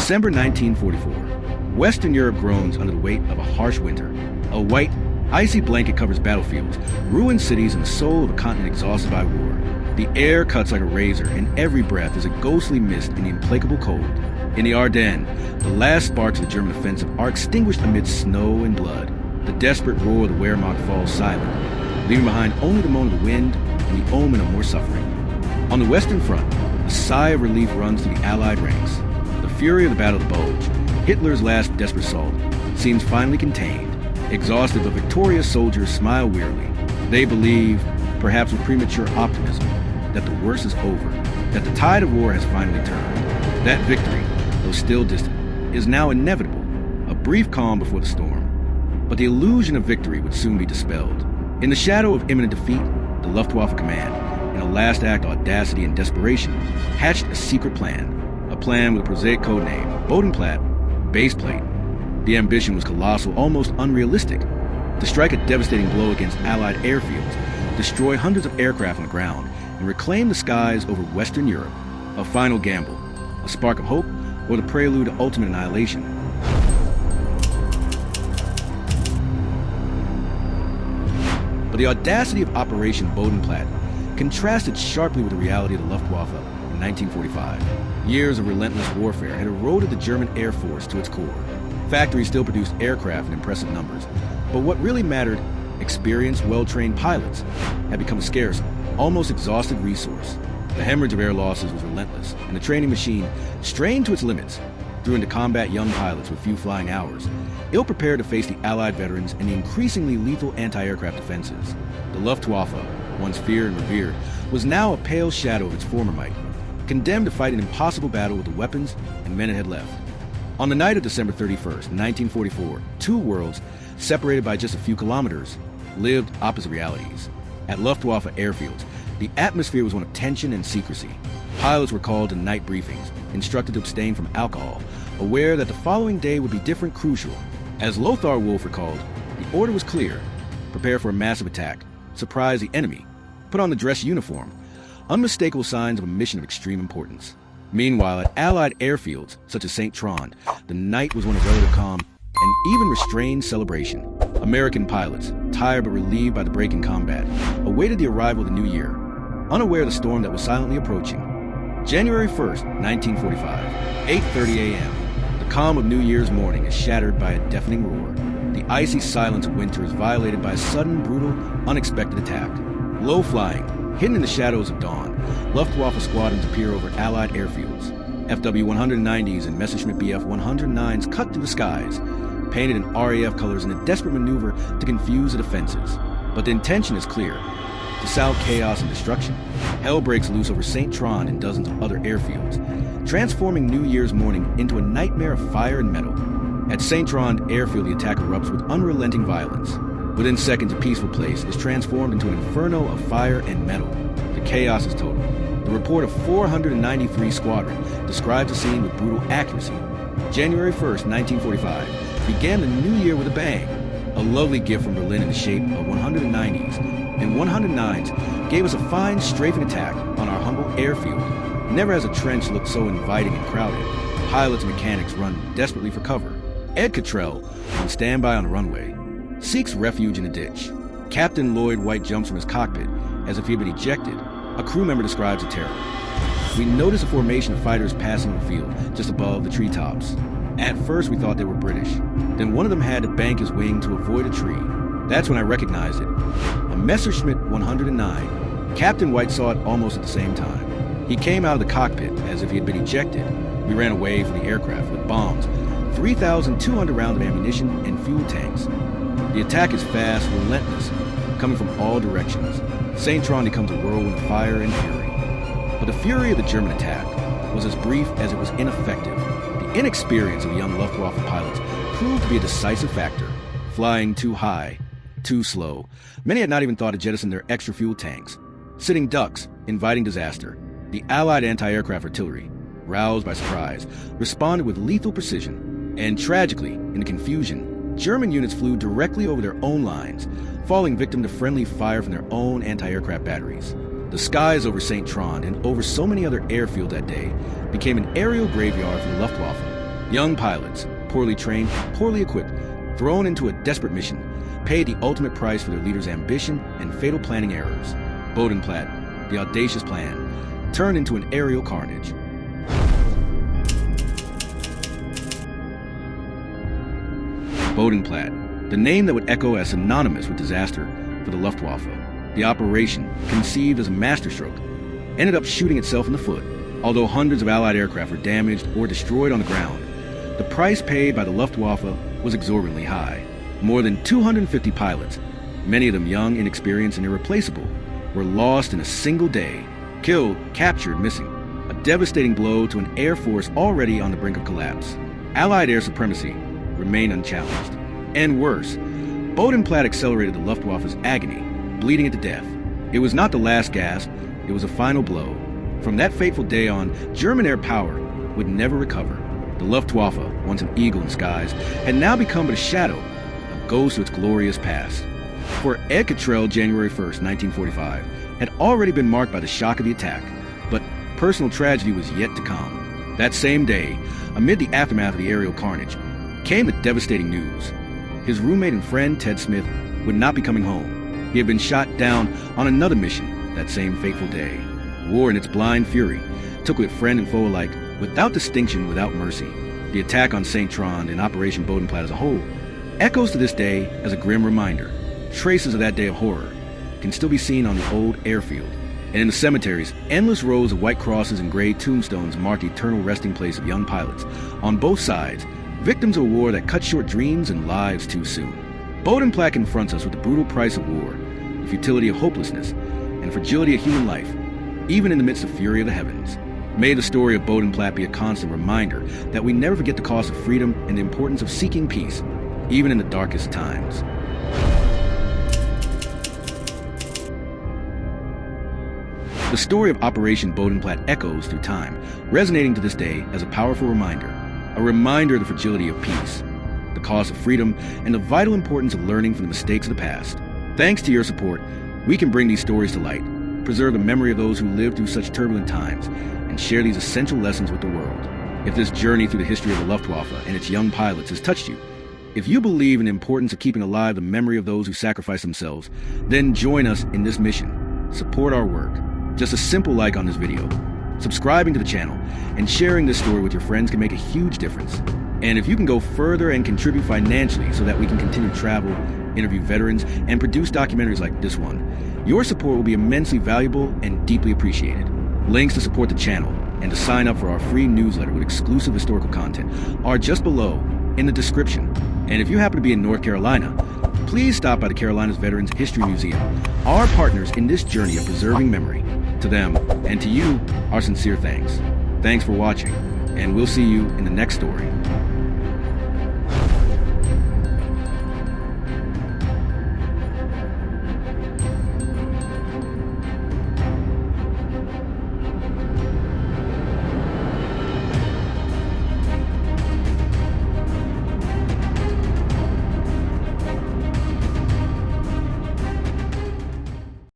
December 1944. Western Europe groans under the weight of a harsh winter. A white, icy blanket covers battlefields, ruined cities, and the soul of a continent exhausted by war. The air cuts like a razor, and every breath is a ghostly mist in the implacable cold. In the Ardennes, the last sparks of the German offensive are extinguished amidst snow and blood. The desperate roar of the Wehrmacht falls silent, leaving behind only the moan of the wind and the omen of more suffering. On the Western Front, a sigh of relief runs through the Allied ranks. The fury of the Battle of the Bulge, Hitler's last desperate assault, seems finally contained. Exhausted but victorious soldiers smile wearily. They believe, perhaps with premature optimism, that the worst is over, that the tide of war has finally turned. That victory, though still distant, is now inevitable, a brief calm before the storm. But the illusion of victory would soon be dispelled. In the shadow of imminent defeat, the Luftwaffe command, in a last act of audacity and desperation, hatched a secret plan. A plan with a prosaic codename, Bodenplatte, base plate. The ambition was colossal, almost unrealistic. To strike a devastating blow against Allied airfields, destroy hundreds of aircraft on the ground, and reclaim the skies over Western Europe. A final gamble, a spark of hope, or the prelude to ultimate annihilation. But the audacity of Operation Bodenplatte contrasted sharply with the reality of the Luftwaffe in 1945. Years of relentless warfare had eroded the German Air Force to its core. Factories still produced aircraft in impressive numbers, but what really mattered, experienced, well-trained pilots, had become a scarce, almost exhausted resource. The hemorrhage of air losses was relentless, and the training machine, strained to its limits, threw into combat young pilots with few flying hours, ill-prepared to face the Allied veterans and the increasingly lethal anti-aircraft defenses. The Luftwaffe, once feared and revered, was now a pale shadow of its former might, condemned to fight an impossible battle with the weapons and men it had left. On the night of December 31st, 1944, two worlds, separated by just a few kilometers, lived opposite realities. At Luftwaffe airfields, the atmosphere was one of tension and secrecy. Pilots were called to night briefings, instructed to abstain from alcohol, aware that the following day would be different, crucial. As Lothar Wolff recalled, the order was clear: prepare for a massive attack, surprise the enemy, put on the dress uniform, unmistakable signs of a mission of extreme importance. Meanwhile, at Allied airfields, such as St. Trond, the night was one of relative calm and even restrained celebration. American pilots, tired but relieved by the break in combat, awaited the arrival of the new year, unaware of the storm that was silently approaching. January 1st, 1945, 8:30 a.m. The calm of New Year's morning is shattered by a deafening roar. The icy silence of winter is violated by a sudden, brutal, unexpected attack. Low-flying, hidden in the shadows of dawn, Luftwaffe squadrons appear over Allied airfields. FW-190s and Messerschmitt Bf-109s cut through the skies, painted in RAF colors in a desperate maneuver to confuse the defenses. But the intention is clear: to sow chaos and destruction. Hell breaks loose over St. Trond and dozens of other airfields, transforming New Year's morning into a nightmare of fire and metal. At St. Trond airfield, the attack erupts with unrelenting violence. Within seconds, a peaceful place is transformed into an inferno of fire and metal. The chaos is total. The report of 493 Squadron describes the scene with brutal accuracy. January 1st, 1945, began the new year with a bang. A lovely gift from Berlin in the shape of 190s and 109s gave us a fine strafing attack on our humble airfield. Never has a trench looked so inviting and crowded. Pilots and mechanics run desperately for cover. Ed Catrell, on standby on the runway, seeks refuge in a ditch. Captain Lloyd White jumps from his cockpit as if he had been ejected. A crew member describes the terror. We notice a formation of fighters passing the field just above the treetops. At first we thought they were British. Then one of them had to bank his wing to avoid a tree. That's when I recognized it. A Messerschmitt 109. Captain White saw it almost at the same time. He came out of the cockpit as if he had been ejected. We ran away from the aircraft with bombs, 3,200 rounds of ammunition and fuel tanks. The attack is fast, relentless, coming from all directions. St. Trond becomes a whirlwind of fire and fury. But the fury of the German attack was as brief as it was ineffective. The inexperience of young Luftwaffe pilots proved to be a decisive factor. Flying too high, too slow. Many had not even thought to jettison their extra fuel tanks. Sitting ducks, inviting disaster. The Allied anti-aircraft artillery, roused by surprise, responded with lethal precision. And tragically, in the confusion, German units flew directly over their own lines, falling victim to friendly fire from their own anti-aircraft batteries. The skies over St. Trond and over so many other airfields that day became an aerial graveyard for the Luftwaffe. Young pilots, poorly trained, poorly equipped, thrown into a desperate mission, paid the ultimate price for their leader's ambition and fatal planning errors. Bodenplatte, the audacious plan, turned into an aerial carnage. Bodenplatte, the name that would echo as synonymous with disaster for the Luftwaffe. The operation, conceived as a masterstroke, ended up shooting itself in the foot. Although hundreds of Allied aircraft were damaged or destroyed on the ground, the price paid by the Luftwaffe was exorbitantly high. More than 250 pilots, many of them young, inexperienced, and irreplaceable, were lost in a single day. Killed, captured, missing. A devastating blow to an air force already on the brink of collapse. Allied air supremacy remained unchallenged. And worse, Bodenplatte accelerated the Luftwaffe's agony, bleeding it to death. It was not the last gasp, it was a final blow. From that fateful day on, German air power would never recover. The Luftwaffe, once an eagle in skies, had now become but a shadow, a ghost of its glorious past. For Ed Catrell, January 1st, 1945, had already been marked by the shock of the attack, but personal tragedy was yet to come. That same day, amid the aftermath of the aerial carnage, came the devastating news. His roommate and friend, Ted Smith, would not be coming home. He had been shot down on another mission that same fateful day. War in its blind fury took with friend and foe alike, without distinction, without mercy. The attack on St. Trond and Operation Bodenplatte as a whole echoes to this day as a grim reminder. Traces of that day of horror can still be seen on the old airfield. And in the cemeteries, endless rows of white crosses and gray tombstones mark the eternal resting place of young pilots, on both sides, victims of a war that cut short dreams and lives too soon. Bodenplatte confronts us with the brutal price of war, the futility of hopelessness, and the fragility of human life, even in the midst of fury of the heavens. May the story of Bodenplatte be a constant reminder that we never forget the cost of freedom and the importance of seeking peace, even in the darkest times. The story of Operation Bodenplatte echoes through time, resonating to this day as a powerful reminder of the fragility of peace, the cost of freedom, and the vital importance of learning from the mistakes of the past. Thanks to your support, we can bring these stories to light, preserve the memory of those who lived through such turbulent times, and share these essential lessons with the world. If this journey through the history of the Luftwaffe and its young pilots has touched you, if you believe in the importance of keeping alive the memory of those who sacrificed themselves, then join us in this mission. Support our work. Just a simple like on this video, subscribing to the channel, and sharing this story with your friends can make a huge difference. And if you can go further and contribute financially so that we can continue to travel, interview veterans, and produce documentaries like this one, your support will be immensely valuable and deeply appreciated. Links to support the channel and to sign up for our free newsletter with exclusive historical content are just below in the description. And if you happen to be in North Carolina, please stop by the Carolinas Veterans History Museum, our partners in this journey of preserving memory. To them and to you, our sincere thanks. Thanks for watching, and we'll see you in the next story.